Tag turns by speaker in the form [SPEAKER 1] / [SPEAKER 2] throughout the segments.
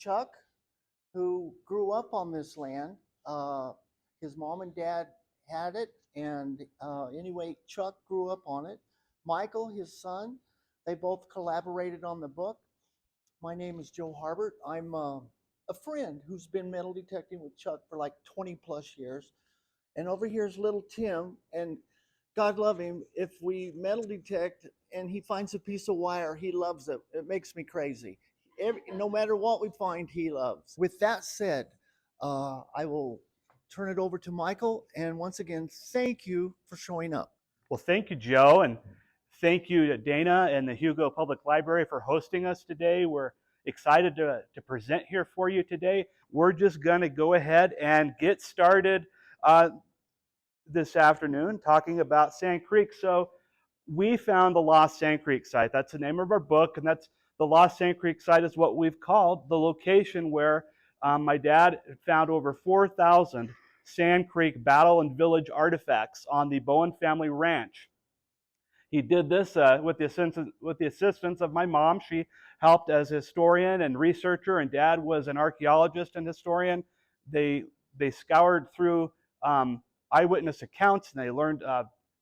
[SPEAKER 1] Chuck, who grew up on this land. His mom and dad had it, and anyway, Chuck grew up on it. Michael, his son, they both collaborated on the book. My name is Joe Harbert. I'm a friend who's been metal detecting with Chuck for like 20 plus years. And over here is little Tim, and God love him. If we metal detect and he finds a piece of wire, he loves it. It makes me crazy. No matter what we find, he loves. With that said, I will turn it over to Michael. And once again, thank you for showing up.
[SPEAKER 2] Well, thank you, Joe, and thank you to Dana and the Hugo Public Library for hosting us today. We're excited to present here for you today. We're just going to go ahead and get started this afternoon talking about Sand Creek. So we found the Lost Sand Creek site. That's the name of our book, and that's the Lost Sand Creek site is what we've called the location where my dad found over 4,000 Sand Creek battle and village artifacts on the Bowen family ranch. He did this with the assistance of my mom. She helped as a historian and researcher, and Dad was an archaeologist and historian. They scoured through eyewitness accounts, and they learned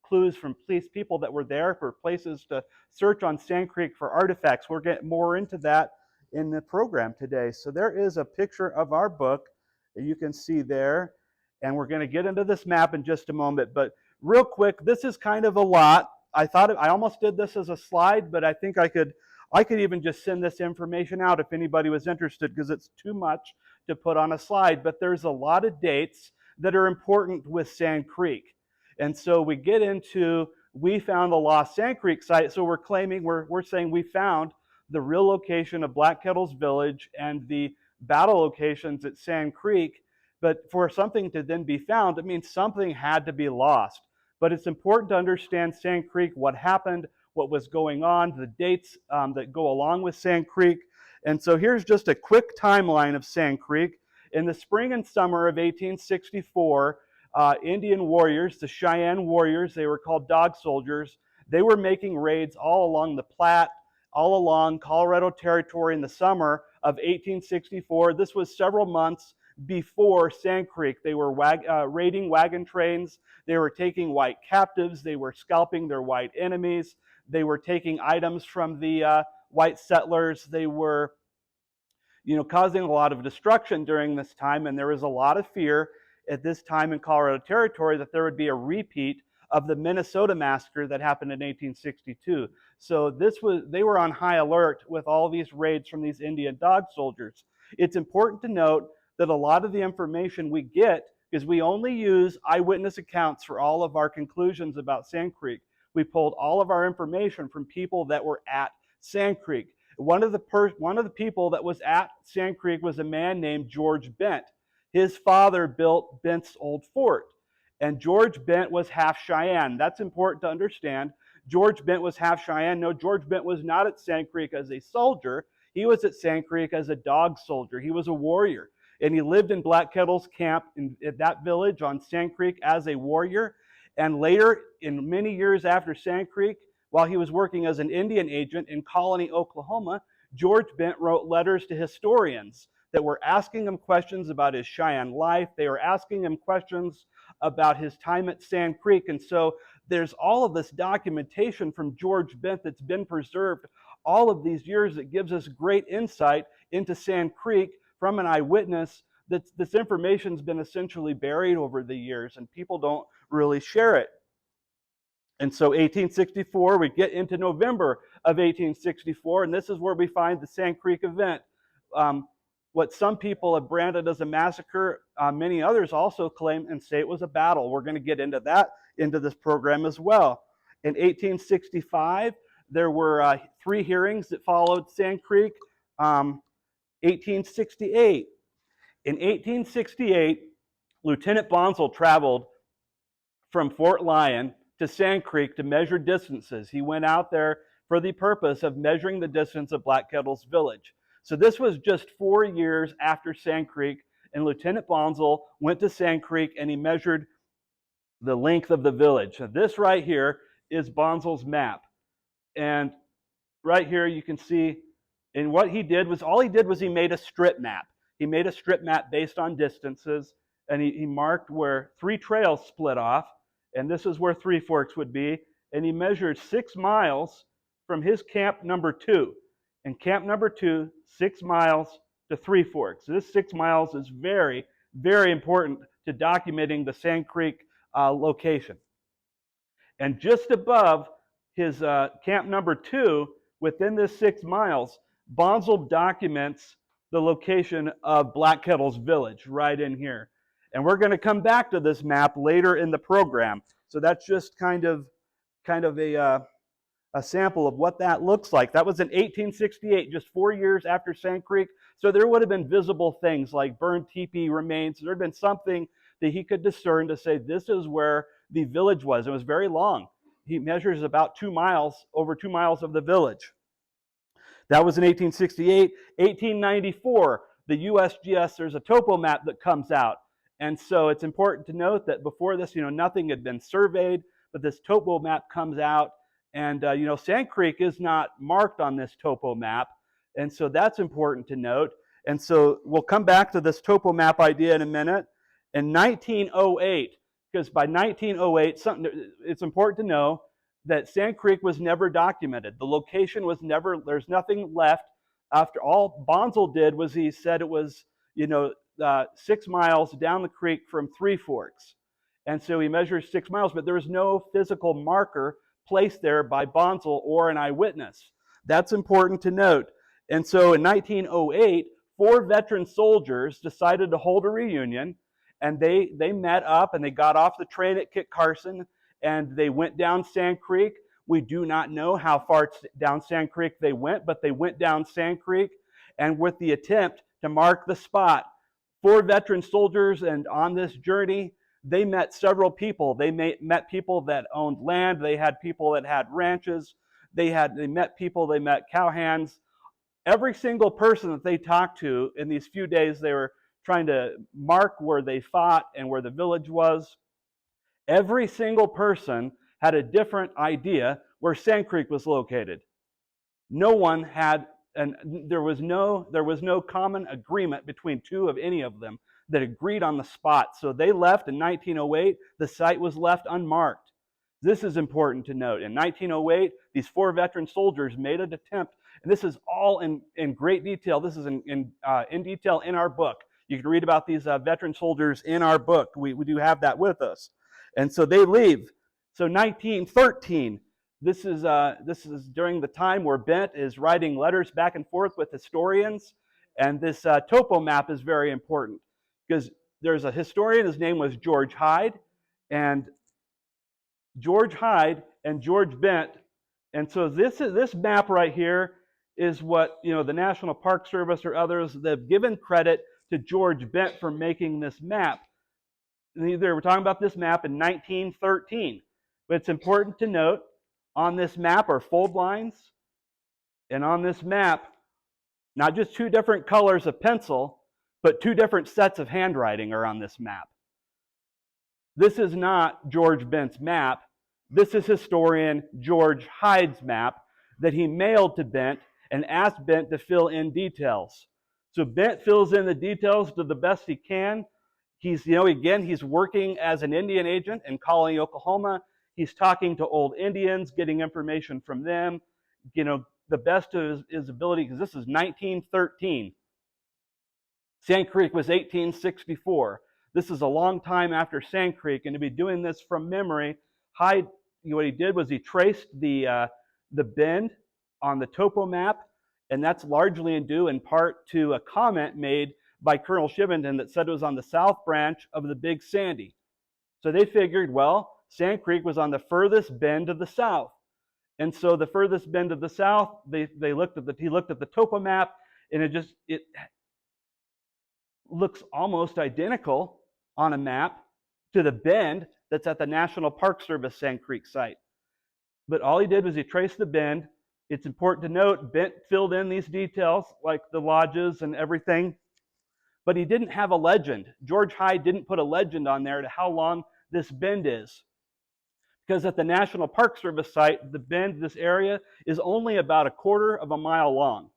[SPEAKER 2] clues from people that were there for places to search on Sand Creek for artifacts. We'll get more into that in the program today. So there is a picture of our book that you can see there, and we're going to get into this map in just a moment. But real quick, this is kind of a lot. I almost did this as a slide, but I think I could even just send this information out if anybody was interested, because it's too much to put on a slide. But there's a lot of dates that are important with Sand Creek. And so we get into, we found the Lost Sand Creek site. So we're saying we found the real location of Black Kettle's village and the battle locations at Sand Creek. But for something to then be found, it means something had to be lost. But it's important to understand Sand Creek, what happened, what was going on, the dates that go along with Sand Creek. And so here's just a quick timeline of Sand Creek. In the spring and summer of 1864, Indian warriors, the Cheyenne warriors, they were called dog soldiers, they were making raids all along the Platte, all along Colorado Territory in the summer of 1864. This was several months before Sand Creek. They were raiding wagon trains. They were taking white captives. They were scalping their white enemies. They were taking items from the white settlers. They were, causing a lot of destruction during this time. And there was a lot of fear at this time in Colorado Territory that there would be a repeat of the Minnesota massacre that happened in 1862. So they were on high alert with all these raids from these Indian dog soldiers. It's important to note that a lot of the information we get, because we only use eyewitness accounts for all of our conclusions about Sand Creek. We pulled all of our information from people that were at Sand Creek. One of the people that was at Sand Creek was a man named George Bent. His father built Bent's old fort, and George Bent was half Cheyenne. That's important to understand. George Bent was half Cheyenne. No, George Bent was not at Sand Creek as a soldier. He was at Sand Creek as a dog soldier. He was a warrior. And he lived in Black Kettle's camp in that village on Sand Creek as a warrior. And later, in many years after Sand Creek, while he was working as an Indian agent in Colony, Oklahoma, George Bent wrote letters to historians that were asking him questions about his Cheyenne life. They were asking him questions about his time at Sand Creek. And so there's all of this documentation from George Bent that's been preserved all of these years that gives us great insight into Sand Creek from an eyewitness. This information's been essentially buried over the years, and people don't really share it. And so 1864, we get into November of 1864, and this is where we find the Sand Creek event. What some people have branded as a massacre, many others also claim and say it was a battle. We're going to get into that into this program as well. In 1865, there were 3 hearings that followed Sand Creek. 1868. In 1868, Lieutenant Bonsall traveled from Fort Lyon to Sand Creek to measure distances. He went out there for the purpose of measuring the distance of Black Kettle's village. So this was just 4 years after Sand Creek, and Lieutenant Bonsall went to Sand Creek and he measured the length of the village. So this right here is Bonsall's map. And right here you can see And what he did was, all he did was he made a strip map. He made a strip map based on distances, and he marked where 3 trails split off, and this is where Three Forks would be, and he measured 6 miles from his camp number 2. And camp number 2, 6 miles to Three Forks. This 6 miles is very, very important to documenting the Sand Creek location. And just above his camp number 2, within this 6 miles, Bonsall documents the location of Black Kettle's village right in here. And we're going to come back to this map later in the program. So that's just kind of a sample of what that looks like. That was in 1868, just 4 years after Sand Creek. So there would have been visible things like burned teepee remains. There had been something that he could discern to say this is where the village was. It was very long. He measures about 2 miles, over 2 miles of the village. That was in 1868. 1894, the USGS, there's a topo map that comes out. And so it's important to note that before this, nothing had been surveyed, but this topo map comes out. And, Sand Creek is not marked on this topo map. And so that's important to note. And so we'll come back to this topo map idea in a minute. In 1908, because by 1908, it's important to know that Sand Creek was never documented. The location was never, there's nothing left. After all Bonsall did was he said it was, 6 miles down the creek from Three Forks. And so he measures 6 miles, but there was no physical marker placed there by Bonsall or an eyewitness. That's important to note. And so in 1908, 4 veteran soldiers decided to hold a reunion, and they met up and they got off the train at Kit Carson and they went down Sand Creek. We do not know how far down Sand Creek they went, but they went down Sand Creek, and with the attempt to mark the spot, 4 veteran soldiers, and on this journey, they met several people. They met people that owned land. They had people that had ranches. They met people, they met cowhands. Every single person that they talked to in these few days, they were trying to mark where they fought and where the village was. Every single person had a different idea where Sand Creek was located. No one had, and there was no common agreement between 2 of any of them that agreed on the spot. So they left in 1908. The site was left unmarked. This is important to note. In 1908, these 4 veteran soldiers made an attempt, and this is all in great detail. This is in detail in our book. You can read about these veteran soldiers in our book. We do have that with us. And so they leave. So 1913, this is during the time where Bent is writing letters back and forth with historians, and this topo map is very important because there's a historian. His name was George Hyde, and George Hyde and George Bent. And so this map right here is what the National Park Service or others, they've given credit to George Bent for making this map. We're talking about this map in 1913. But it's important to note, on this map are fold lines, and on this map, not just 2 different colors of pencil, but 2 different sets of handwriting are on this map. This is not George Bent's map. This is historian George Hyde's map that he mailed to Bent and asked Bent to fill in details. So Bent fills in the details to the best he can. He's, again, he's working as an Indian agent in Colony, Oklahoma. He's talking to old Indians, getting information from them, the best of his ability, because this is 1913. Sand Creek was 1864. This is a long time after Sand Creek, and to be doing this from memory, Hyde, what he did was he traced the bend on the topo map, and that's largely due in part to a comment made by Colonel Shivington that said it was on the south branch of the Big Sandy. So they figured, well, Sand Creek was on the furthest bend of the south. And so the furthest bend of the south, he looked at the topo map, and it looks almost identical on a map to the bend that's at the National Park Service Sand Creek site. But all he did was he traced the bend. It's important to note, Bent filled in these details, like the lodges and everything, but he didn't have a legend. George Hyde didn't put a legend on there to how long this bend is. Because at the National Park Service site, the bend, this area, is only about 1/4 of a mile long.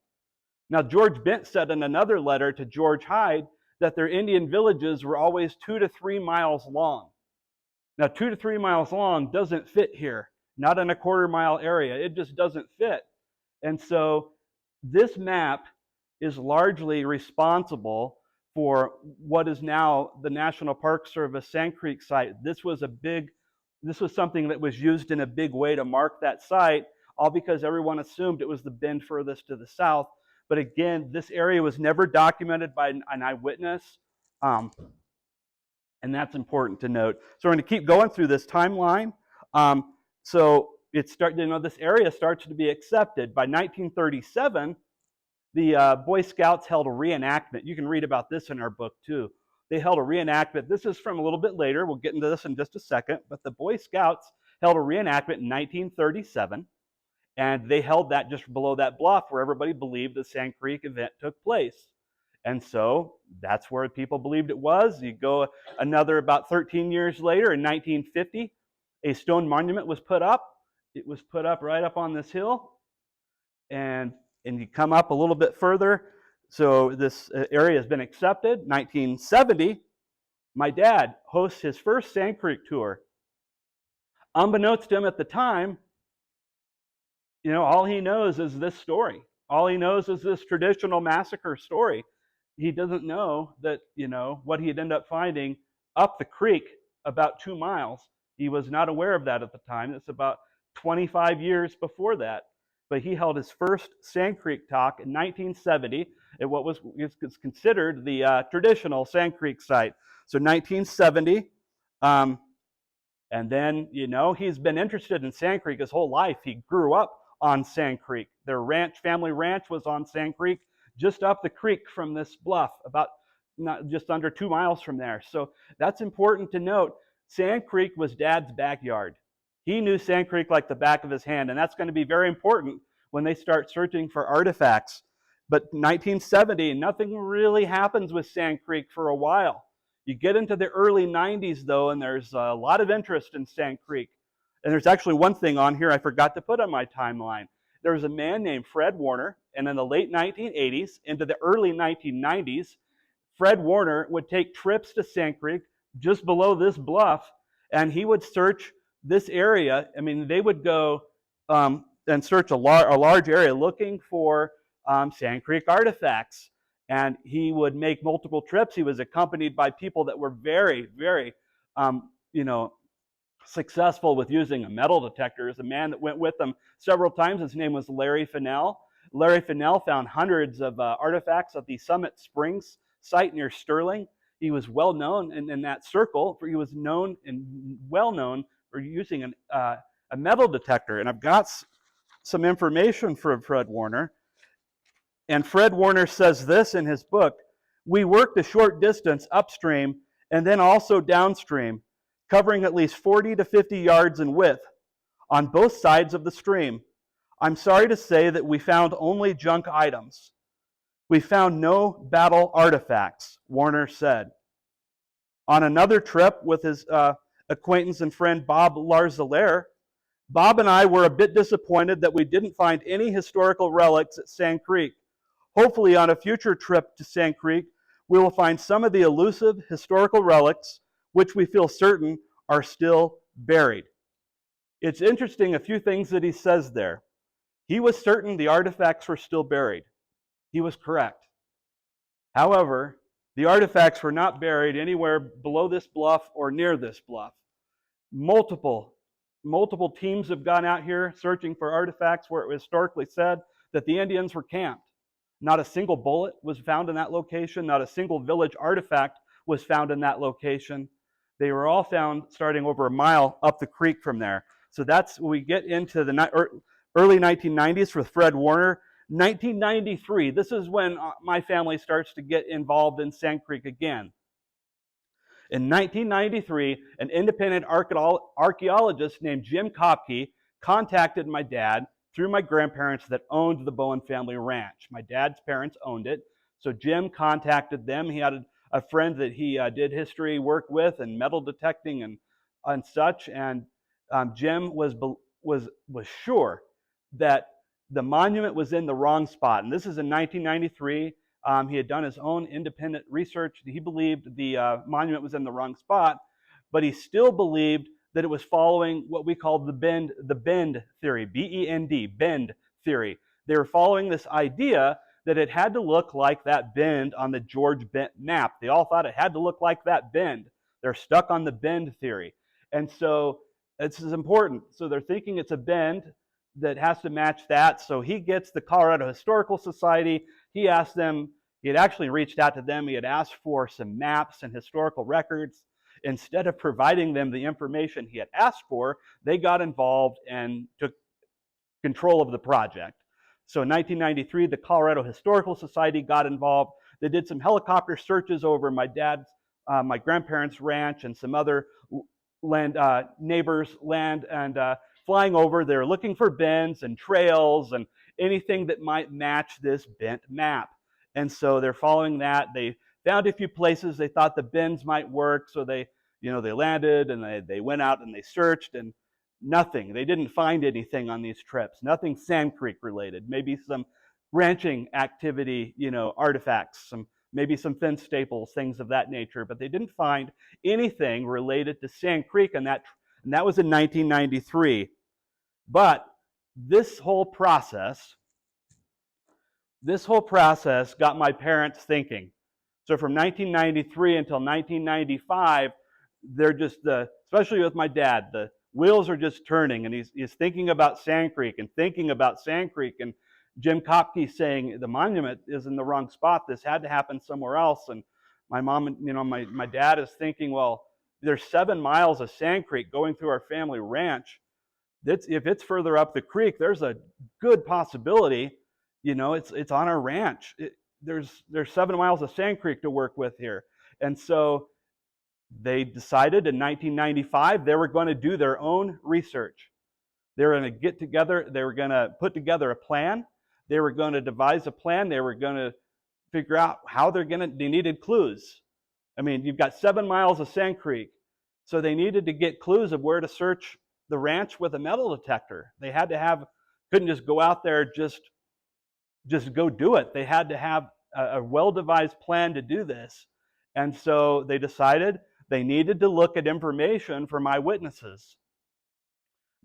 [SPEAKER 2] Now, George Bent said in another letter to George Hyde that their Indian villages were always 2 to 3 miles long. Now, 2 to 3 miles long doesn't fit here, not in a quarter-mile area. It just doesn't fit. And so this map is largely responsible for what is now the National Park Service Sand Creek site. This was something that was used in a big way to mark that site, all because everyone assumed it was the bend furthest to the south. But again, this area was never documented by an eyewitness, and that's important to note. So we're going to keep going through this timeline. So this area starts to be accepted. By 1937, the Boy Scouts held a reenactment. You can read about this in our book too. They held a reenactment. This is from a little bit later. We'll get into this in just a second. But the Boy Scouts held a reenactment in 1937. And they held that just below that bluff where everybody believed the Sand Creek event took place. And so that's where people believed it was. You go another about 13 years later, in 1950, a stone monument was put up. It was put up right up on this hill. And you come up a little bit further. So this area has been accepted. 1970, my dad hosts his first Sand Creek tour. Unbeknownst to him at the time, all he knows is this story. All he knows is this traditional massacre story. He doesn't know that, what he'd end up finding up the creek about 2 miles. He was not aware of that at the time. It's about 25 years before that. But he held his first Sand Creek talk in 1970 at what was considered the traditional Sand Creek site. So 1970, and then, he's been interested in Sand Creek his whole life. He grew up on Sand Creek. Their family ranch was on Sand Creek, just up the creek from this bluff, about just under 2 miles from there. So that's important to note. Sand Creek was Dad's backyard. He knew Sand Creek like the back of his hand, and that's going to be very important when they start searching for artifacts. But 1970, nothing really happens with Sand Creek for a while. You get into the early 90s, though, and there's a lot of interest in Sand Creek. And there's actually one thing on here I forgot to put on my timeline. There was a man named Fred Warner, and in the late 1980s into the early 1990s, Fred Warner would take trips to Sand Creek just below this bluff, and he would search this area. I mean, they would go and search a large area looking for Sand Creek artifacts. And he would make multiple trips. He was accompanied by people that were very, very, successful with using a metal detector. There's a man that went with them several times. His name was Larry Fennell. Larry Fennell found hundreds of artifacts at the Summit Springs site near Sterling. He was well known in that circle. He was known and well known for using a metal detector. And I've got some information from Fred Warner. And Fred Warner says this in his book: "We worked a short distance upstream and then also downstream, covering at least 40 to 50 yards in width on both sides of the stream. I'm sorry to say that we found only junk items. We found no battle artifacts," Warner said. On another trip with his acquaintance and friend Bob Larzalaire, Bob and I were a bit disappointed that we didn't find any historical relics at Sand Creek. Hopefully on a future trip to Sand Creek, we will find some of the elusive historical relics which we feel certain are still buried. It's interesting, a few things that he says there. He was certain the artifacts were still buried. He was correct. However, the artifacts were not buried anywhere below this bluff or near this bluff. Multiple teams have gone out here searching for artifacts where it was historically said that the Indians were camped. Not a single bullet was found in that location. Not a single village artifact was found in that location. They were all found starting over a mile up the creek from there. So that's when we get into the early 1990s with Fred Warner. 1993, this is when my family starts to get involved in Sand Creek again. In 1993, an independent archaeologist named Jim Kopke contacted my dad through my grandparents that owned the Bowen family ranch. My dad's parents owned it. So Jim contacted them. He had a friend that he did history work with and metal detecting and such. And Jim was sure that the monument was in the wrong spot. And this is in 1993. He had done his own independent research. He believed the monument was in the wrong spot, but he still believed that it was following what we call the bend theory, B-E-N-D, bend theory. They were following this idea that it had to look like that bend on the George Bent map. They all thought it had to look like that bend. They're stuck on the bend theory. And so this is important. So they're thinking it's a bend that has to match that. So he gets the Colorado Historical Society. He asked them, he had actually reached out to them. He had asked for some maps and historical records. Instead of providing them the information he had asked for, they got involved and took control of the project. So in 1993, the Colorado Historical Society got involved. They did some helicopter searches over my grandparents' ranch and some other land, neighbors' land, and flying over, they're looking for bends and trails and anything that might match this bent map. And so they're following that. They found a few places they thought the bends might work, so they landed and they went out and they searched, and nothing. They didn't find anything on these trips. Nothing Sand Creek related. Maybe some ranching activity, artifacts, maybe some fence staples, things of that nature. But they didn't find anything related to Sand Creek, and that was in 1993. But this whole process got my parents thinking. So from 1993 until 1995, they're just, especially with my dad, the wheels are just turning, and he's thinking about Sand Creek and thinking about Sand Creek. And Jim Kopke saying the monument is in the wrong spot. This had to happen somewhere else. And my mom, my dad is thinking, well, there's 7 miles of Sand Creek going through our family ranch. If it's further up the creek, there's a good possibility, it's on our ranch. There's 7 miles of Sand Creek to work with here. And so they decided in 1995 they were going to do their own research. They were going to get together. They were going to put together a plan. They were going to devise a plan. They were going to figure out how they needed clues. I mean, you've got 7 miles of Sand Creek. So they needed to get clues of where to search the ranch with a metal detector. They had to couldn't just go out there, just go do it. They had to have a well-devised plan to do this. And so they decided they needed to look at information from eyewitnesses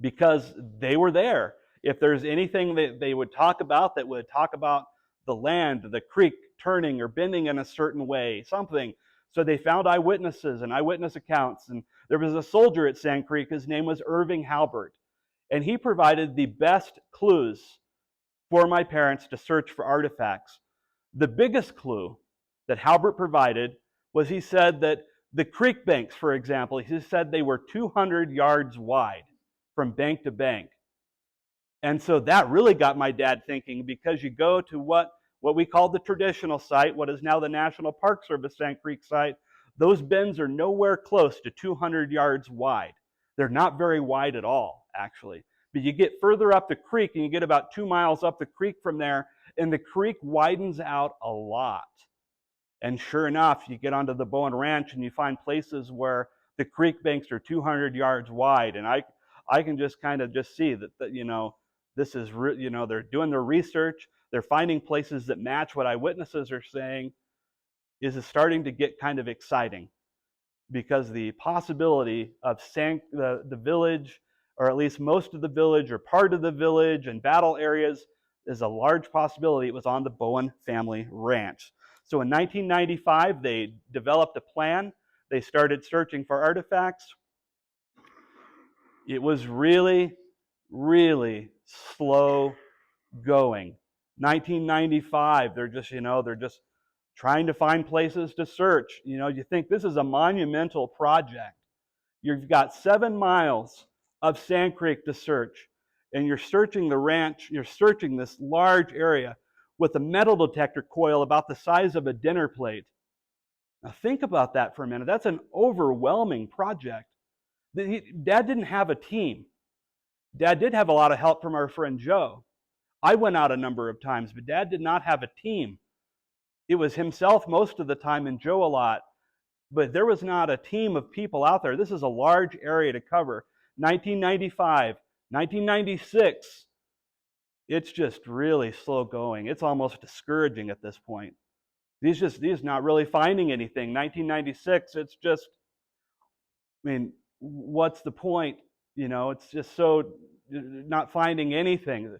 [SPEAKER 2] because they were there. If there's anything that they would talk about that would talk about the land, the creek turning or bending in a certain way, something. So they found eyewitnesses and eyewitness accounts. And there was a soldier at Sand Creek. His name was Irving Halbert. And he provided the best clues for my parents to search for artifacts. The biggest clue that Halbert provided was he said that the creek banks, for example, he said they were 200 yards wide from bank to bank. And so that really got my dad thinking, because you go to what we call the traditional site, what is now the National Park Service Sand Creek site, those bends are nowhere close to 200 yards wide. They're not very wide at all, actually. But you get further up the creek, and you get about 2 miles up the creek from there, and the creek widens out a lot. And sure enough, you get onto the Bowen Ranch, and you find places where the creek banks are 200 yards wide. And I can just kind of just see that this is, they're doing their research. They're finding places that match what eyewitnesses are saying. Is starting to get kind of exciting, because the possibility of the village, or at least most of the village or part of the village and battle areas, is a large possibility it was on the Bowen family ranch. So in 1995, they developed a plan. They started searching for artifacts. It was really, really slow going. 1995, they're just trying to find places to search. You think this is a monumental project. You've got 7 miles of Sand Creek to search, and you're searching the ranch, you're searching this large area with a metal detector coil about the size of a dinner plate. Now think about that for a minute. That's an overwhelming project. Dad didn't have a team. Dad did have a lot of help from our friend Joe. I went out a number of times, but Dad did not have a team. It was himself most of the time and Joe a lot, but there was not a team of people out there. This is a large area to cover. 1995, 1996, it's just really slow going. It's almost discouraging at this point. He's not really finding anything. 1996, it's just, I mean, what's the point? It's just so not finding anything.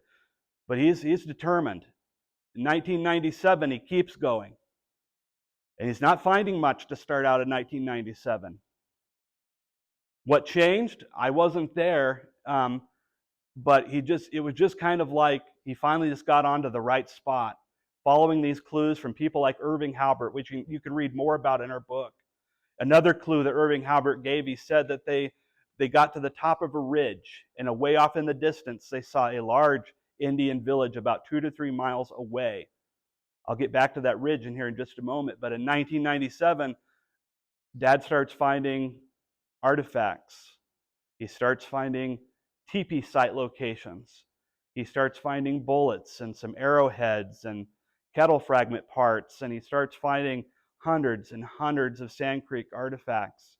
[SPEAKER 2] But he's determined. In 1997, he keeps going. And he's not finding much to start out in 1997. What changed? I wasn't there, but it was just kind of like he finally just got onto the right spot, following these clues from people like Irving Halbert, which you can read more about in our book. Another clue that Irving Halbert gave, he said that they got to the top of a ridge, and away off in the distance, they saw a large Indian village about 2 to 3 miles away. I'll get back to that ridge in here in just a moment. But in 1997, Dad starts finding artifacts. He starts finding teepee site locations. He starts finding bullets and some arrowheads and kettle fragment parts, and he starts finding hundreds and hundreds of Sand Creek artifacts.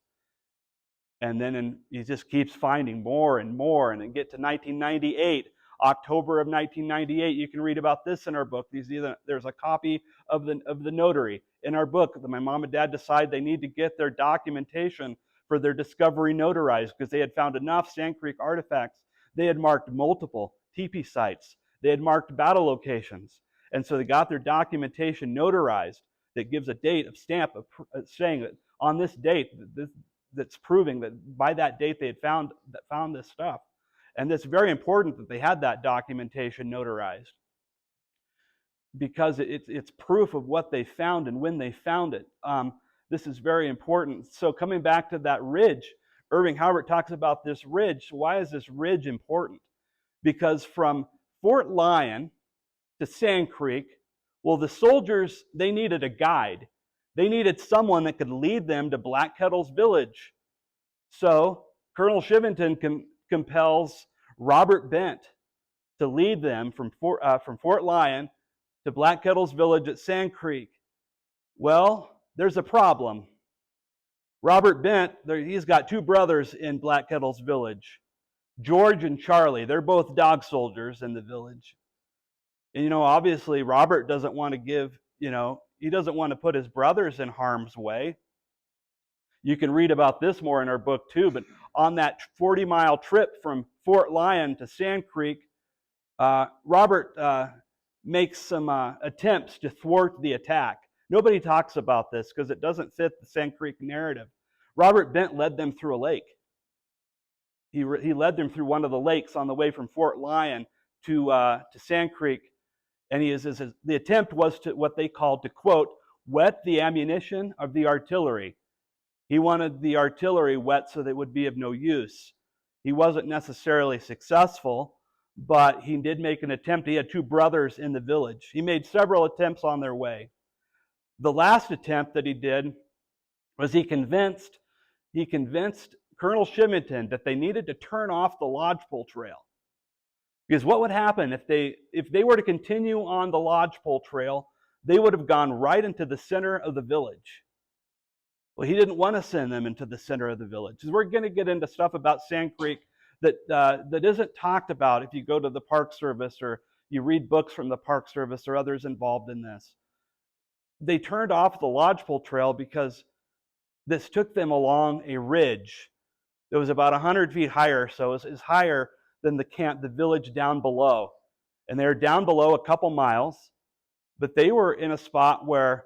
[SPEAKER 2] And then he just keeps finding more and more, and then get to 1998, October of 1998. You can read about this in our book. There's a copy of the notary in our book that my mom and dad decide they need to get their documentation for their discovery notarized because they had found enough Sand Creek artifacts. They had marked multiple teepee sites. They had marked battle locations. And so they got their documentation notarized that gives a date of stamp of saying that on this date, that's proving that by that date they had found this stuff. And it's very important that they had that documentation notarized because it's proof of what they found and when they found it. This is very important. So coming back to that ridge, Irving Halbert talks about this ridge. Why is this ridge important? Because from Fort Lyon to Sand Creek, well, the soldiers, they needed a guide. They needed someone that could lead them to Black Kettle's village. So Colonel Shivington compels Robert Bent to lead them from Fort Lyon to Black Kettle's village at Sand Creek. Well, there's a problem. Robert Bent, he's got two brothers in Black Kettle's village, George and Charlie. They're both dog soldiers in the village. And, obviously Robert doesn't want to he doesn't want to put his brothers in harm's way. You can read about this more in our book too, but on that 40-mile trip from Fort Lyon to Sand Creek, Robert makes some attempts to thwart the attack. Nobody talks about this because it doesn't fit the Sand Creek narrative. Robert Bent led them through a lake. He led them through one of the lakes on the way from Fort Lyon to Sand Creek, and the attempt was to what they called to, quote, wet the ammunition of the artillery. He wanted the artillery wet so that it would be of no use. He wasn't necessarily successful, but he did make an attempt. He had two brothers in the village. He made several attempts on their way. The last attempt that he did was he convinced Colonel Shivington that they needed to turn off the lodgepole trail. Because what would happen if they were to continue on the lodgepole trail, they would have gone right into the center of the village. Well, he didn't want to send them into the center of the village. We're going to get into stuff about Sand Creek that isn't talked about if you go to the Park Service or you read books from the Park Service or others involved in this. They turned off the lodgepole trail because this took them along a ridge that was about 100 feet higher, so it was higher than the village down below. And they were down below a couple miles, but they were in a spot where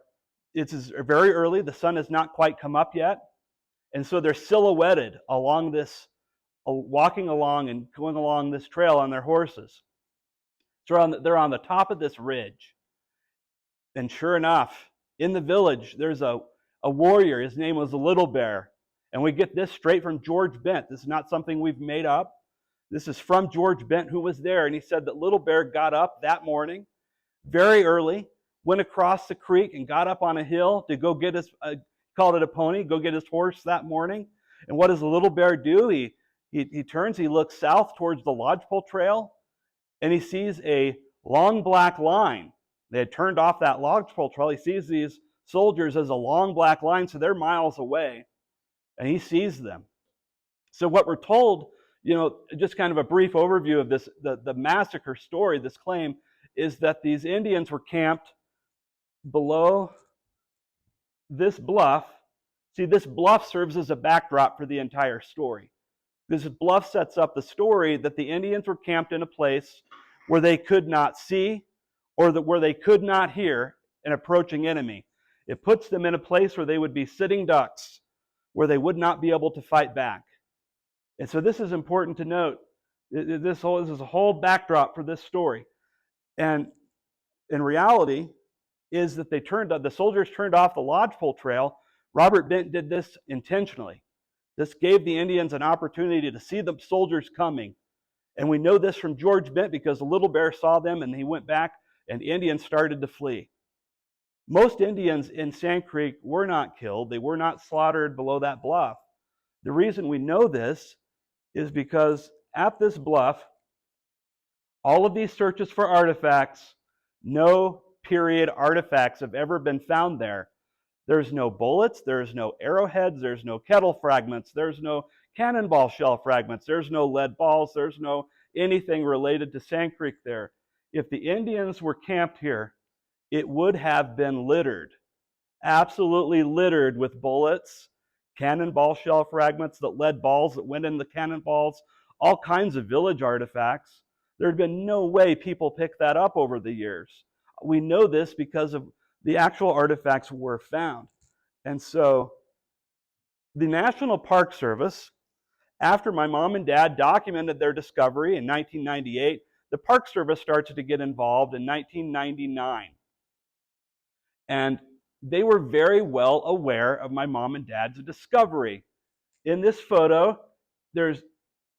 [SPEAKER 2] it's very early, the sun has not quite come up yet, and so they're silhouetted along this, walking along and going along this trail on their horses. So they're on the top of this ridge. And sure enough, in the village, there's a warrior. His name was Little Bear. And we get this straight from George Bent. This is not something we've made up. This is from George Bent, who was there. And he said that Little Bear got up that morning, very early, went across the creek and got up on a hill to go get his, called it a pony, go get his horse that morning. And what does the Little Bear do? He turns, he looks south towards the lodgepole trail, and he sees a long black line. They had turned off that lodgepole trail. He sees these soldiers as a long black line, so they're miles away, and he sees them. So what we're told just kind of a brief overview of this, the massacre story, this claim, is that these Indians were camped below this bluff. See, this bluff serves as a backdrop for the entire story. This bluff sets up the story that the Indians were camped in a place where they could not see or where they could not hear an approaching enemy. It puts them in a place where they would be sitting ducks, where they would not be able to fight back. And so this is important to note. This is a whole backdrop for this story. And in reality is that the soldiers turned off the lodgepole trail. Robert Bent did this intentionally. This gave the Indians an opportunity to see the soldiers coming. And we know this from George Bent because the little bear saw them and he went back and the Indians started to flee. Most Indians in Sand Creek were not killed. They were not slaughtered below that bluff. The reason we know this is because at this bluff, all of these searches for artifacts, no period artifacts have ever been found there. There's no bullets, there's no arrowheads, there's no kettle fragments, there's no cannonball shell fragments, there's no lead balls, there's no anything related to Sand Creek there. If the Indians were camped here, it would have been littered, absolutely littered with bullets, cannonball shell fragments, the lead balls that went in the cannonballs, all kinds of village artifacts. There had been no way people picked that up over the years. We know this because of the actual artifacts were found. And so the National Park Service, after my mom and dad documented their discovery in 1998, the Park Service started to get involved in 1999. And they were very well aware of my mom and dad's discovery. In this photo, there's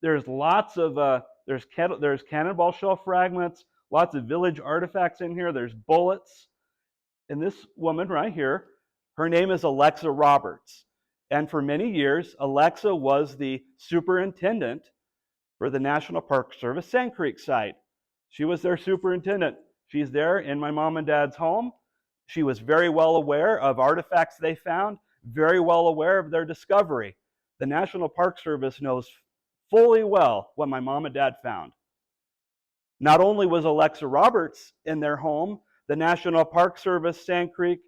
[SPEAKER 2] lots of there's cannonball shell fragments, lots of village artifacts in here. There's bullets. And this woman right here, her name is Alexa Roberts. And for many years, Alexa was the superintendent for the National Park Service Sand Creek site. She was their superintendent. She's there in my mom and dad's home. She was very well aware of artifacts they found, very well aware of their discovery. The National Park Service knows fully well what my mom and dad found. Not only was Alexa Roberts in their home, the National Park Service Sand Creek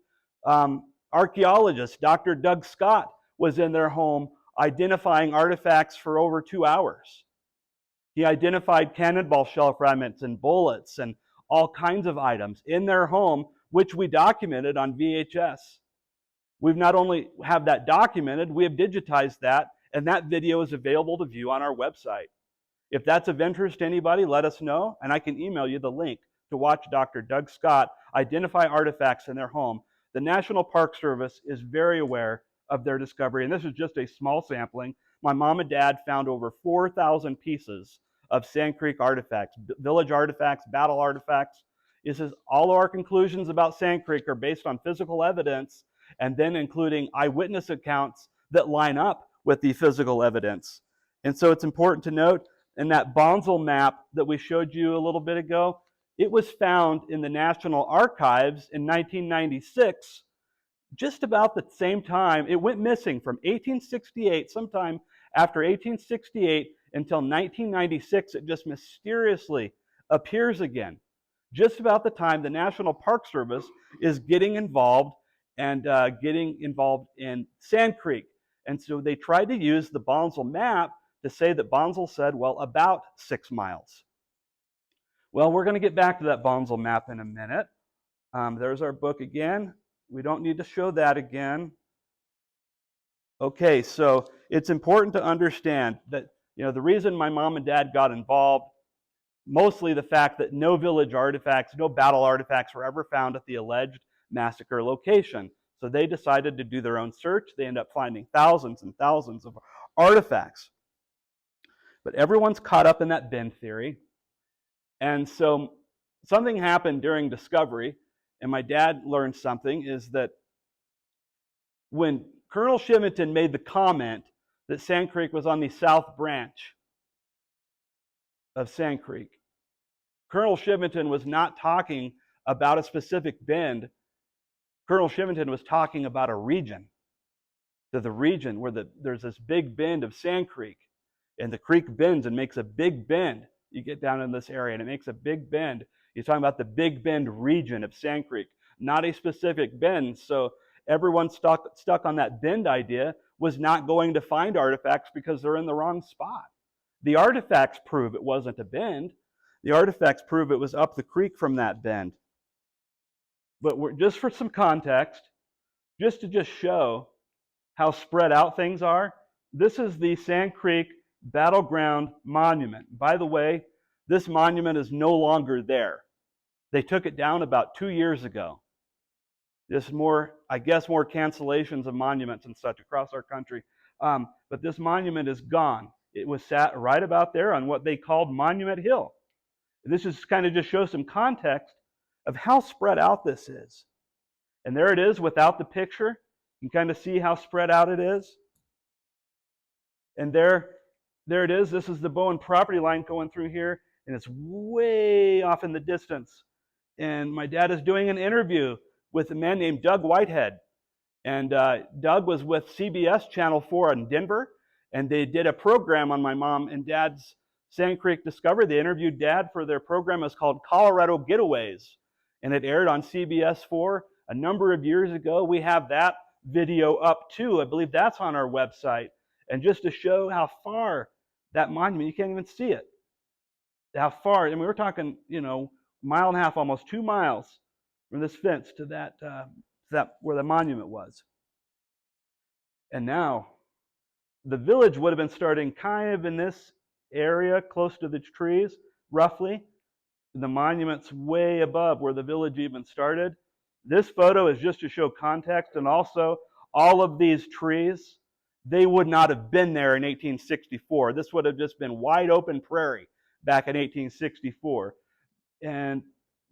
[SPEAKER 2] archaeologist, Dr. Doug Scott, was in their home identifying artifacts for over 2 hours. He identified cannonball shell fragments and bullets and all kinds of items in their home, which we documented on VHS. We've not only have that documented, we have digitized that, and that video is available to view on our website. If that's of interest to anybody, let us know, and I can email you the link to watch Dr. Doug Scott identify artifacts in their home. The National Park Service is very aware of their discovery, and this is just a small sampling. My mom and dad found over 4,000 pieces of Sand Creek artifacts, village artifacts, battle artifacts. It says all of our conclusions about Sand Creek are based on physical evidence and then including eyewitness accounts that line up with the physical evidence. And so it's important to note in that Bonsall map that we showed you a little bit ago, it was found in the National Archives in 1996, just about the same time. It went missing from 1868, sometime after 1868 until 1996. It just mysteriously appears again. Just about the time the National Park Service is getting involved and getting involved in Sand Creek. And so they tried to use the Bonsall map to say that Bonsall said, well, about 6 miles. Well, we're going to get back to that Bonsall map in a minute. There's our book again. We don't need to show that again. Okay, so it's important to understand that, the reason my mom and dad got involved, mostly the fact that no village artifacts, no battle artifacts were ever found at the alleged massacre location. So they decided to do their own search. They end up finding thousands and thousands of artifacts. But everyone's caught up in that bin theory. And so something happened during discovery, and my dad learned something, is that when Colonel Shivington made the comment that Sand Creek was on the south branch of Sand Creek, Colonel Shivington was not talking about a specific bend. Colonel Shivington was talking about a region. The region where there's this big bend of Sand Creek. And the creek bends and makes a big bend. You get down in this area and it makes a big bend. You're talking about the Big Bend region of Sand Creek, not a specific bend. So everyone stuck on that bend idea was not going to find artifacts because they're in the wrong spot. The artifacts prove it wasn't a bend. The artifacts prove it was up the creek from that bend. But just for some context, just to show how spread out things are, this is the Sand Creek Battleground Monument. By the way, this monument is no longer there. They took it down about 2 years ago. There's more, I guess, more cancellations of monuments and such across our country. But this monument is gone. It was sat right about there on what they called Monument Hill. This is kind of just shows some context of how spread out this is. And there it is without the picture. You can kind of see how spread out it is. And there it is. This is the Bowen property line going through here, and it's way off in the distance. And my dad is doing an interview with a man named Doug Whitehead. And Doug was with CBS Channel 4 in Denver, and they did a program on my mom and dad's Sand Creek Discovery. They interviewed Dad for their program. It's called Colorado Getaways, and it aired on CBS 4 a number of years ago. We have that video up too. I believe that's on our website. And just to show how far that monument, you can't even see it. How far, and we were talking, mile and a half, almost 2 miles from this fence to that where the monument was. And now, the village would have been starting kind of in this area, close to the trees, roughly. The monument's way above where the village even started. This photo is just to show context, and also all of these trees, they would not have been there in 1864. This would have just been wide open prairie back in 1864. And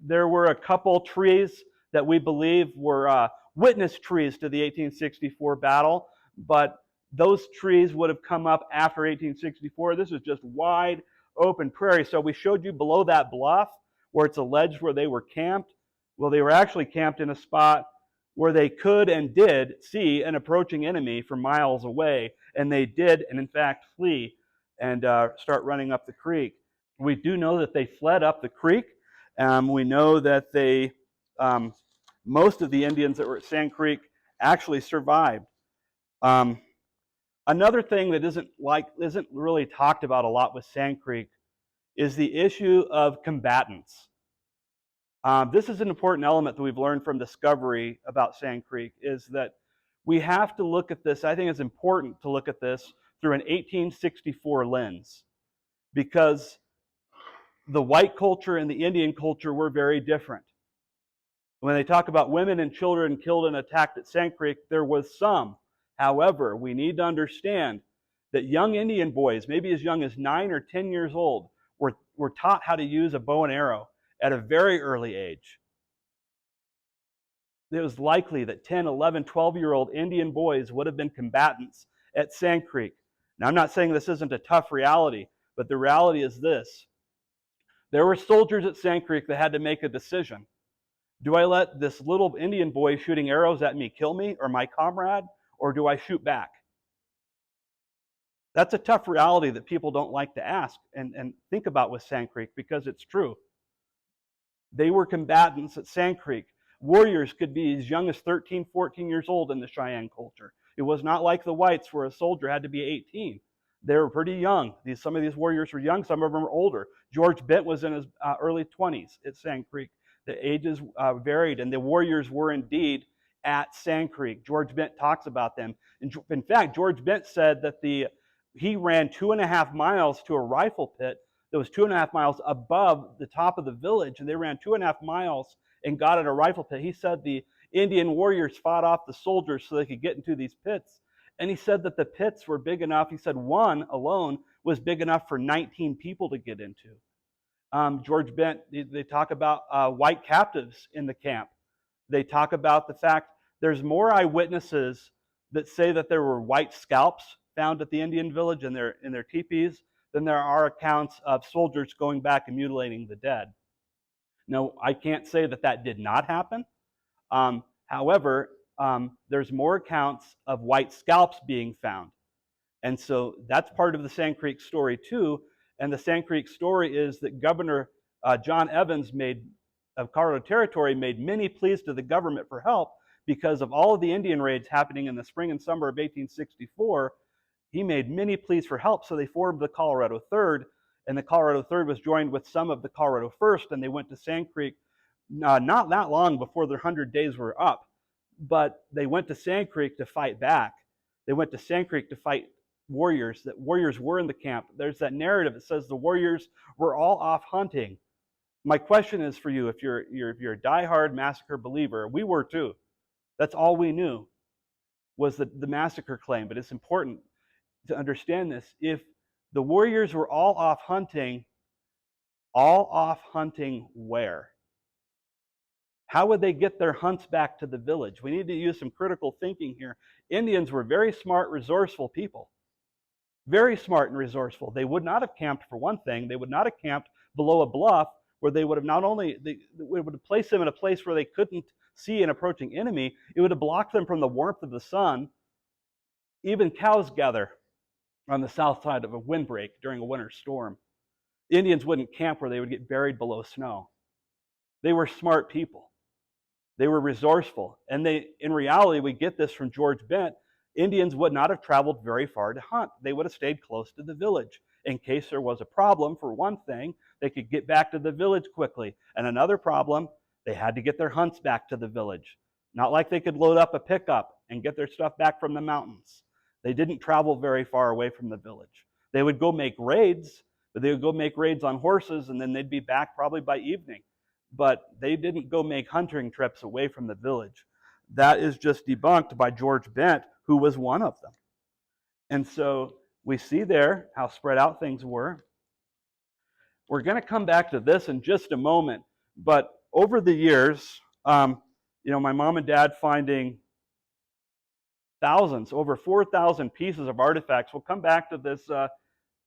[SPEAKER 2] there were a couple trees that we believe were witness trees to the 1864 battle, but those trees would have come up after 1864. This is just wide open prairie. So we showed you below that bluff where it's alleged where they were camped. Well, they were actually camped in a spot where they could and did see an approaching enemy from miles away, and they did, and in fact, flee and start running up the creek. We do know that they fled up the creek. We know that they, most of the Indians that were at Sand Creek actually survived. Another thing that isn't really talked about a lot with Sand Creek is the issue of combatants. This is an important element that we've learned from Discovery about Sand Creek, is that we have to look at this. I think it's important to look at this through an 1864 lens, because the white culture and the Indian culture were very different. When they talk about women and children killed and attacked at Sand Creek, there was some. However, we need to understand that young Indian boys, maybe as young as 9 or 10 years old, were taught how to use a bow and arrow at a very early age. It was likely that 10, 11, 12-year-old Indian boys would have been combatants at Sand Creek. Now, I'm not saying this isn't a tough reality, but the reality is this. There were soldiers at Sand Creek that had to make a decision. Do I let this little Indian boy shooting arrows at me kill me or my comrade, or do I shoot back? That's a tough reality that people don't like to ask and think about with Sand Creek, because it's true. They were combatants at Sand Creek. Warriors could be as young as 13, 14 years old in the Cheyenne culture. It was not like the whites where a soldier had to be 18. They were pretty young. Some of these warriors were young, some of them were older. George Bent was in his early 20s at Sand Creek. The ages varied, and the warriors were indeed at Sand Creek. George Bent talks about them. In fact, George Bent said that he ran 2.5 miles to a rifle pit that was 2.5 miles above the top of the village, and they ran 2.5 miles and got at a rifle pit. He said the Indian warriors fought off the soldiers so they could get into these pits. And he said that the pits were big enough. He said one alone was big enough for 19 people to get into. George Bent, they talk about white captives in the camp. They talk about the fact there's more eyewitnesses that say that there were white scalps found at the Indian village in their teepees than there are accounts of soldiers going back and mutilating the dead. Now, I can't say that did not happen. However, there's more accounts of white scalps being found. And so that's part of the Sand Creek story too. And the Sand Creek story is that Governor John Evans of Colorado Territory made many pleas to the government for help because of all of the Indian raids happening in the spring and summer of 1864. He made many pleas for help, so they formed the Colorado Third, and the Colorado Third was joined with some of the Colorado First, and they went to Sand Creek not that long before their 100 days were up, but they went to Sand Creek to fight back. They went to Sand Creek to fight warriors, that warriors were in the camp. There's that narrative that says the warriors were all off hunting. My question is for you, if you're a diehard massacre believer, we were too. That's all we knew was the massacre claim, but it's important to understand this. If the warriors were all off hunting where? How would they get their hunts back to the village? We need to use some critical thinking here. Indians were very smart, resourceful people. Very smart and resourceful. They would not have camped, for one thing. They would not have camped below a bluff where they would have not only, it would have placed them in a place where they couldn't see an approaching enemy. It would have blocked them from the warmth of the sun. Even cows gather on the south side of a windbreak during a winter storm. Indians wouldn't camp where they would get buried below snow. They were smart people. They were resourceful. And in reality, we get this from George Bent, Indians would not have traveled very far to hunt. They would have stayed close to the village. In case there was a problem, for one thing, they could get back to the village quickly. And another problem, they had to get their hunts back to the village. Not like they could load up a pickup and get their stuff back from the mountains. They didn't travel very far away from the village. They would go make raids, but they would go make raids on horses, and then they'd be back probably by evening. But they didn't go make hunting trips away from the village. That is just debunked by George Bent, who was one of them. And so we see there how spread out things were. We're going to come back to this in just a moment. But over the years, my mom and dad finding thousands, over 4,000 pieces of artifacts. We'll come back to this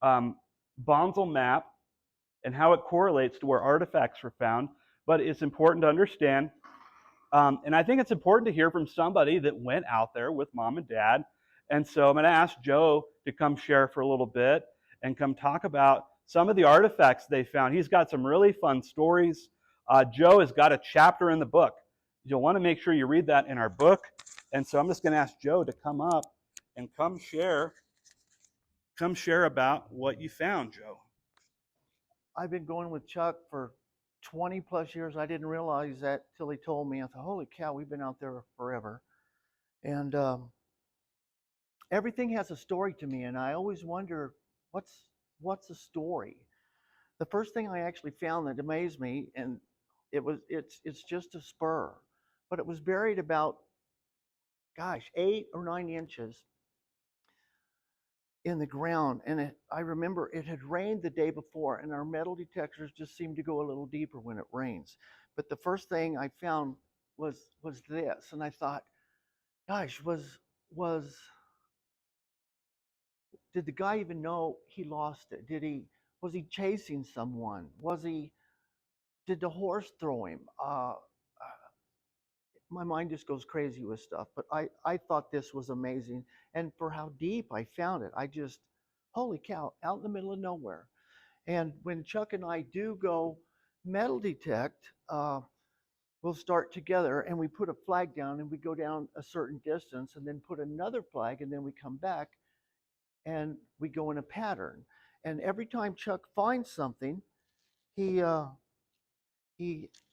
[SPEAKER 2] Bonsall map and how it correlates to where artifacts were found. But it's important to understand, and I think it's important to hear from somebody that went out there with mom and dad. And so I'm going to ask Joe to come share for a little bit and come talk about some of the artifacts they found. He's got some really fun stories. Joe has got a chapter in the book. You'll want to make sure you read that in our book. And so I'm just going to ask Joe to come up and come share about what you found, Joe.
[SPEAKER 1] I've been going with Chuck for 20 plus years. I didn't realize that till he told me. I thought, holy cow, we've been out there forever. And everything has a story to me, and I always wonder what's the story. The first thing I actually found that amazed me, and it's just a spur, but it was buried about 8 or 9 inches in the ground. And I remember it had rained the day before, and our metal detectors just seem to go a little deeper when it rains. But the first thing I found was this, and I thought, gosh, did the guy even know he lost it? Was he chasing someone? Did the horse throw him? My mind just goes crazy with stuff, but I thought this was amazing. And for how deep I found it, holy cow, out in the middle of nowhere. And when Chuck and I do go metal detect, we'll start together and we put a flag down and we go down a certain distance and then put another flag, and then we come back and we go in a pattern. And every time Chuck finds something, he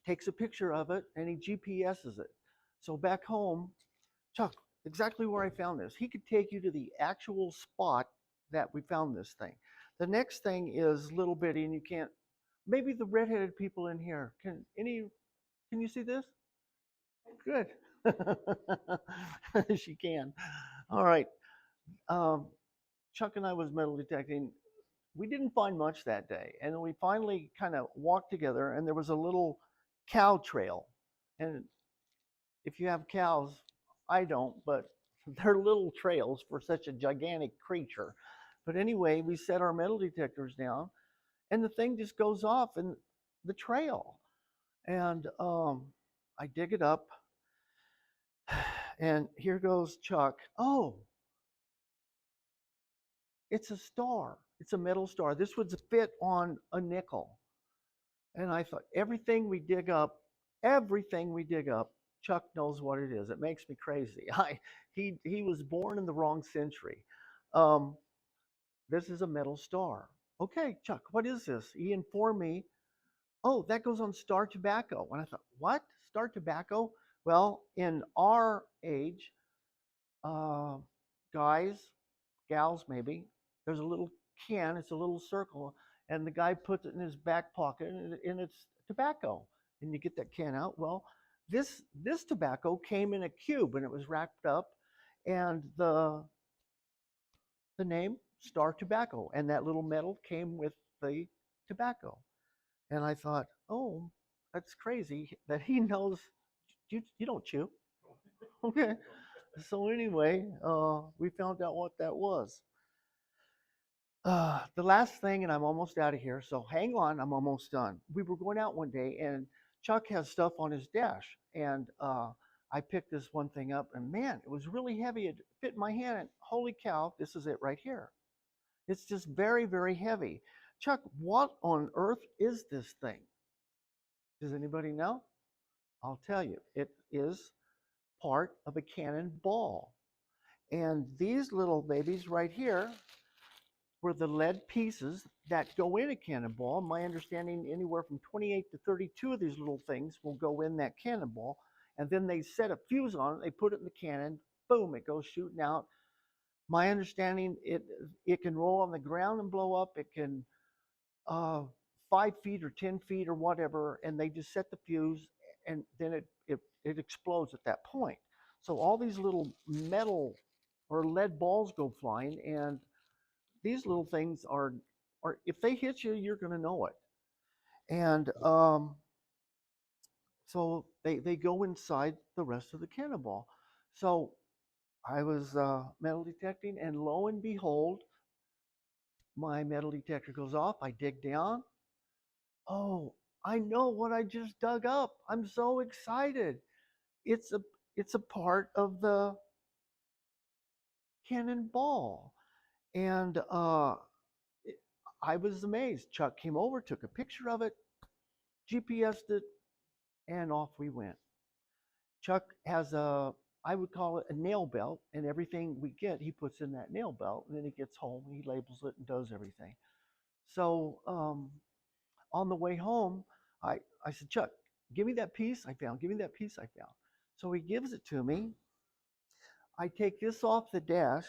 [SPEAKER 1] takes a picture of it and he GPSs it. So back home, Chuck, exactly where I found this. He could take you to the actual spot that we found this thing. The next thing is little bitty, and you can't, maybe the redheaded people in here, can you see this? Good. She can. All right. Chuck and I was metal detecting. We didn't find much that day. And we finally kind of walked together, and there was a little cow trail. And if you have cows, I don't, but they're little trails for such a gigantic creature. But anyway, we set our metal detectors down, and the thing just goes off in the trail. And I dig it up, and here goes Chuck. Oh, It's a star. It's a metal star. This would fit on a nickel. And I thought, everything we dig up, Chuck knows what it is. It makes me crazy. He was born in the wrong century. Um, this is a metal star. Okay, Chuck, what is this? He informed me, oh, that goes on star tobacco. And I thought, what? Star tobacco? Well, in our age, uh, guys, gals maybe, there's a little can, it's a little circle, and the guy puts it in his back pocket and it's tobacco. And you get that can out. Well, this tobacco came in a cube and it was wrapped up, and the name Star Tobacco, and that little metal came with the tobacco. And I thought, oh, that's crazy that he knows you don't chew. Okay. So anyway, we found out what that was. The last thing, and I'm almost out of here. So hang on, I'm almost done. We were going out one day, and Chuck has stuff on his dash, and I picked this one thing up, and man, it was really heavy. It fit in my hand, and holy cow, this is it right here. It's just very, very heavy. Chuck, what on earth is this thing? Does anybody know? I'll tell you. It is part of a cannonball. And these little babies right here were the lead pieces that go in a cannonball. My understanding, anywhere from 28 to 32 of these little things will go in that cannonball. And then they set a fuse on it, they put it in the cannon, boom, it goes shooting out. My understanding, it can roll on the ground and blow up. It can 5 feet or 10 feet or whatever, and they just set the fuse, and then it explodes at that point. So all these little metal or lead balls go flying, and these little things are if they hit you, you're going to know it. And so they go inside the rest of the cannonball. So I was metal detecting, and lo and behold, my metal detector goes off. I dig down. Oh, I know what I just dug up. I'm so excited. It's a it's a part of the cannonball. And I was amazed. Chuck came over, took a picture of it, GPS'd it, and off we went. Chuck has I would call it a nail belt, and everything we get, he puts in that nail belt, and then he gets home, he labels it and does everything. So on the way home, I said, Chuck, give me that piece I found. Give me that piece I found. So he gives it to me. I take this off the dash.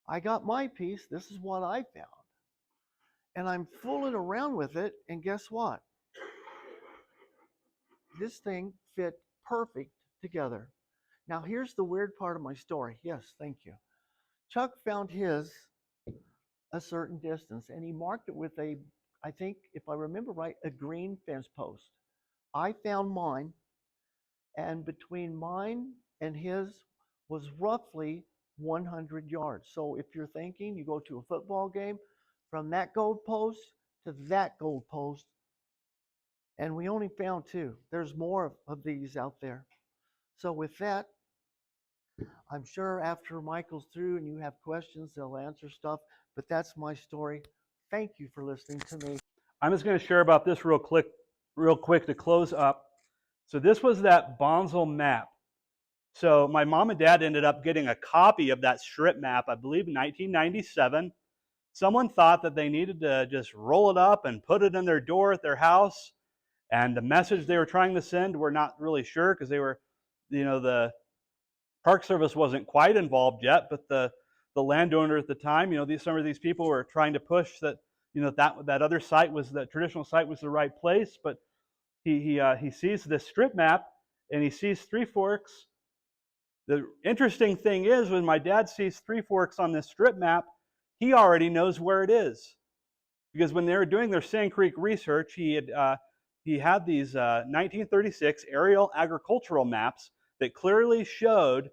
[SPEAKER 1] I got my piece. This is what I found. And I'm fooling around with it. And guess what? This thing fit perfect together. Now, here's the weird part of my story. Yes, thank you. Chuck found his a certain distance, and he marked it with I think, if I remember right, a green fence post. I found mine, and between mine and his was roughly 100 yards. So if you're thinking you go to a football game, from that goal post to that goal post, and we only found two. There's more of these out there. So with that, I'm sure after Michael's through and you have questions, they'll answer stuff. But that's my story. Thank you for listening to me.
[SPEAKER 2] I'm just going to share about this real quick to close up. So this was that Bonsall map. So my mom and dad ended up getting a copy of that strip map, I believe in 1997. Someone thought that they needed to just roll it up and put it in their door at their house. And the message they were trying to send, we're not really sure, because they were, the Park Service wasn't quite involved yet, but the landowner at the time, some of these people were trying to push that, that other site was, that traditional site was the right place. But he sees this strip map and he sees Three Forks. The interesting thing is, when my dad sees Three Forks on this strip map, he already knows where it is, because when they were doing their Sand Creek research, he had these 1936 aerial agricultural maps that clearly showed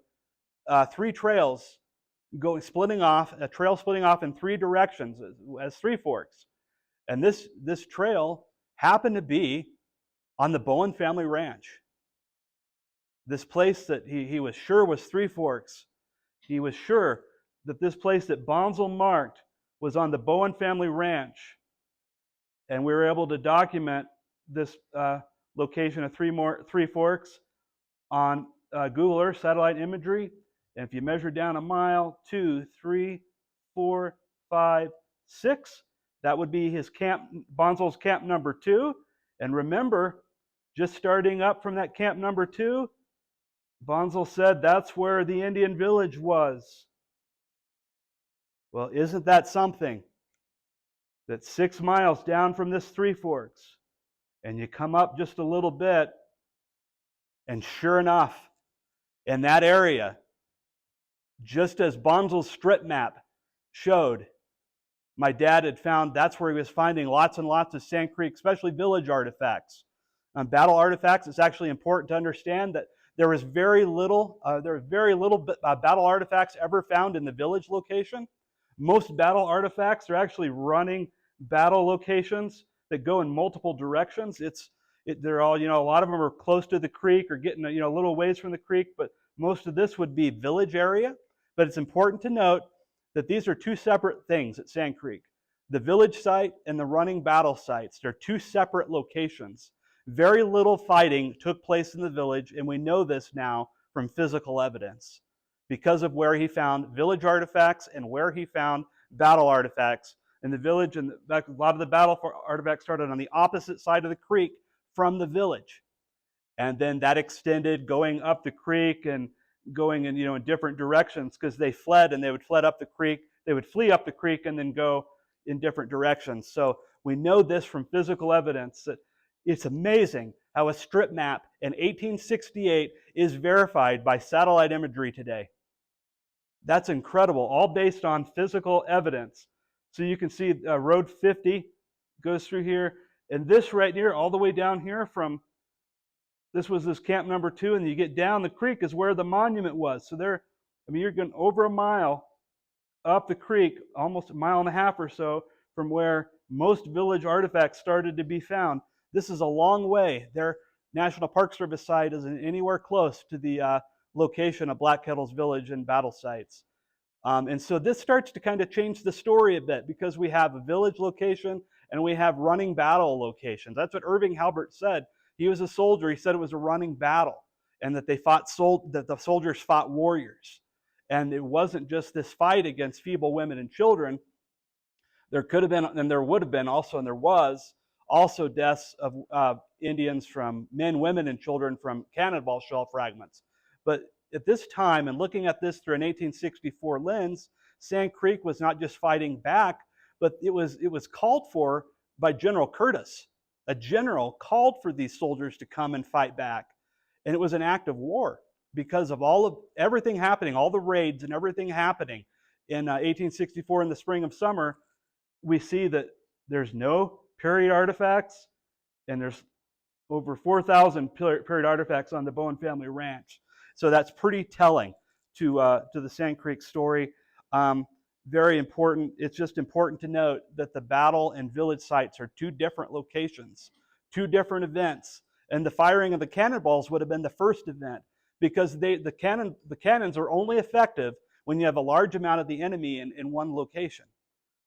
[SPEAKER 2] three trails splitting off in three directions as Three Forks. And this trail happened to be on the Bowen family ranch. This place that he was sure was Three Forks, he was sure that this place that Bonsall marked was on the Bowen family ranch. And we were able to document this location of Three Forks on Google Earth satellite imagery. And if you measure down a mile, 2, 3, 4, 5, 6, that would be his camp, Bonsall's camp number 2. And remember, just starting up from that camp number 2, Bonsall said that's where the Indian village was. Well, isn't that something? That 6 miles down from this Three Forks, and you come up just a little bit, and sure enough, in that area, just as Bonsall's strip map showed, my dad had found that's where he was finding lots and lots of Sand Creek, especially village artifacts. Battle artifacts, it's actually important to understand that there was very little battle artifacts ever found in the village location. Most battle artifacts are actually running battle locations that go in multiple directions. They're all, a lot of them are close to the creek or getting, a little ways from the creek, but most of this would be village area. But it's important to note that these are two separate things at Sand Creek. The village site and the running battle sites, they're two separate locations. Very little fighting took place in the village, and we know this now from physical evidence because of where he found village artifacts and where he found battle artifacts in the village. And a lot of the battle artifacts started on the opposite side of the creek from the village. And then that extended going up the creek and going in different directions because they fled, and they would flee up the creek and then go in different directions. So we know this from physical evidence that it's amazing how a strip map in 1868 is verified by satellite imagery today. That's incredible, all based on physical evidence. So you can see Road 50 goes through here, and this right here, all the way down here this was this camp number 2, and you get down the creek is where the monument was. So you're going over a mile up the creek, almost a mile and a half or so from where most village artifacts started to be found. This is a long way. Their National Park Service site isn't anywhere close to the location of Black Kettle's village and battle sites. And so this starts to kind of change the story a bit because we have a village location and we have running battle locations. That's what Irving Halbert said. He was a soldier. He said it was a running battle and that that the soldiers fought warriors. And it wasn't just this fight against feeble women and children. There could have been, and there would have been also, and there was also deaths of Indians from men, women, and children from cannonball shell fragments. But at this time, and looking at this through an 1864 lens, Sand Creek was not just fighting back, but it was called for by General Curtis. A general called for these soldiers to come and fight back. And it was an act of war because of everything happening, all the raids and everything happening. In 1864, in the spring of summer, we see that there's no period artifacts, and there's over 4,000 period artifacts on the Bowen family ranch. So that's pretty telling to the Sand Creek story. Very important. It's just important to note that the battle and village sites are two different locations, two different events. And the firing of the cannonballs would have been the first event because the cannons are only effective when you have a large amount of the enemy in one location.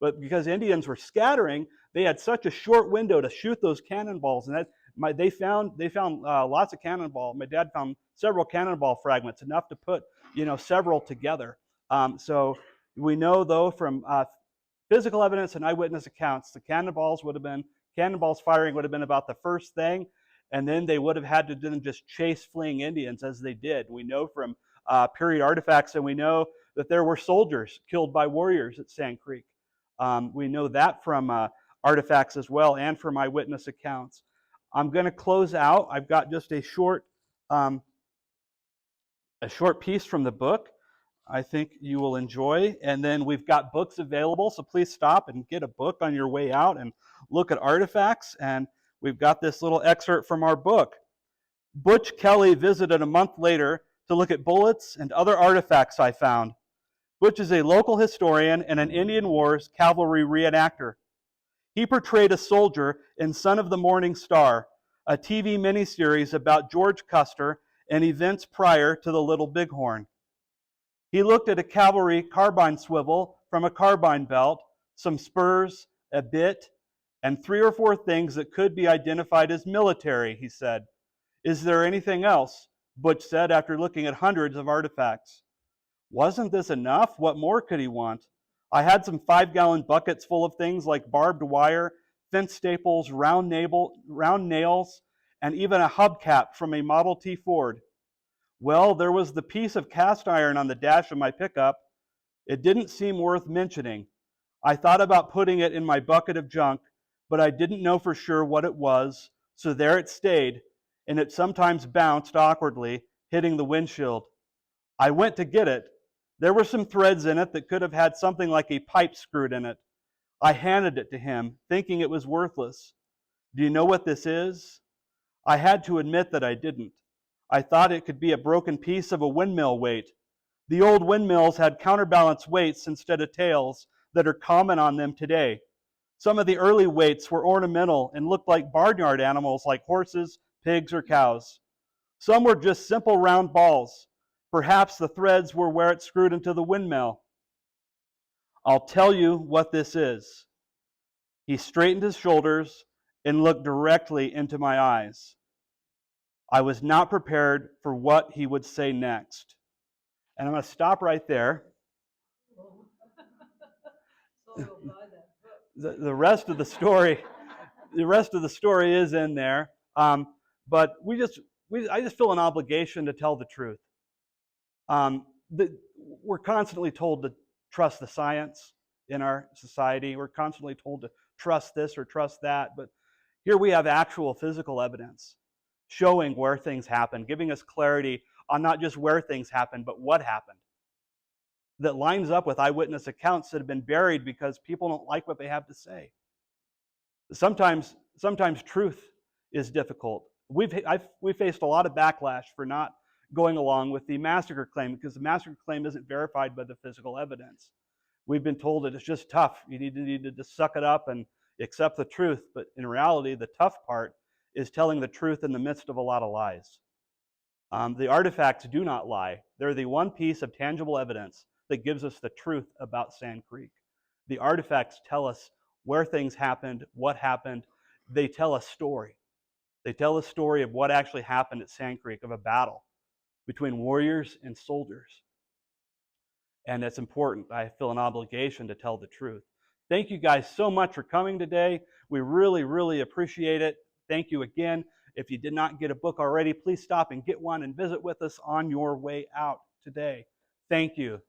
[SPEAKER 2] But because Indians were scattering, they had such a short window to shoot those cannonballs, and they found lots of cannonball. My dad found several cannonball fragments, enough to put several together. So we know though from physical evidence and eyewitness accounts, the cannonballs firing would have been about the first thing, and then they would have had to then just chase fleeing Indians as they did. We know from period artifacts, and we know that there were soldiers killed by warriors at Sand Creek. We know that from artifacts as well and from eyewitness accounts. I'm going to close out. I've got just a short piece from the book I think you will enjoy. And then we've got books available, so please stop and get a book on your way out and look at artifacts. And we've got this little excerpt from our book. Butch Kelly visited a month later to look at bullets and other artifacts I found. Butch is a local historian and an Indian Wars cavalry reenactor. He portrayed a soldier in Son of the Morning Star, a TV miniseries about George Custer and events prior to the Little Bighorn. He looked at a cavalry carbine swivel from a carbine belt, some spurs, a bit, and 3 or 4 things that could be identified as military, he said. Is there anything else? Butch said after looking at hundreds of artifacts. Wasn't this enough? What more could he want? I had some 5-gallon buckets full of things like barbed wire, fence staples, round nails, and even a hubcap from a Model T Ford. Well, there was the piece of cast iron on the dash of my pickup. It didn't seem worth mentioning. I thought about putting it in my bucket of junk, but I didn't know for sure what it was, so there it stayed, and it sometimes bounced awkwardly, hitting the windshield. I went to get it. There were some threads in it that could have had something like a pipe screwed in it. I handed it to him, thinking it was worthless. Do you know what this is? I had to admit that I didn't. I thought it could be a broken piece of a windmill weight. The old windmills had counterbalance weights instead of tails that are common on them today. Some of the early weights were ornamental and looked like barnyard animals like horses, pigs, or cows. Some were just simple round balls. Perhaps the threads were where it screwed into the windmill. I'll tell you what this is. He straightened his shoulders and looked directly into my eyes. I was not prepared for what he would say next. And I'm going to stop right there. The rest of the story, is in there. But I just feel an obligation to tell the truth. We're constantly told to trust the science in our society. We're constantly told to trust this or trust that. But here we have actual physical evidence showing where things happen, giving us clarity on not just where things happen, but what happened. That lines up with eyewitness accounts that have been buried because people don't like what they have to say. Sometimes truth is difficult. We've faced a lot of backlash for not going along with the massacre claim because the massacre claim isn't verified by the physical evidence. We've been told that it's just tough. You need to just suck it up and accept the truth. But in reality, the tough part is telling the truth in the midst of a lot of lies. The artifacts do not lie. They're the one piece of tangible evidence that gives us the truth about Sand Creek. The artifacts tell us where things happened, what happened. They tell a story. They tell a story of what actually happened at Sand Creek, of a battle between warriors and soldiers. And it's important. I feel an obligation to tell the truth. Thank you guys so much for coming today. We really, really appreciate it. Thank you again. If you did not get a book already, please stop and get one and visit with us on your way out today. Thank you.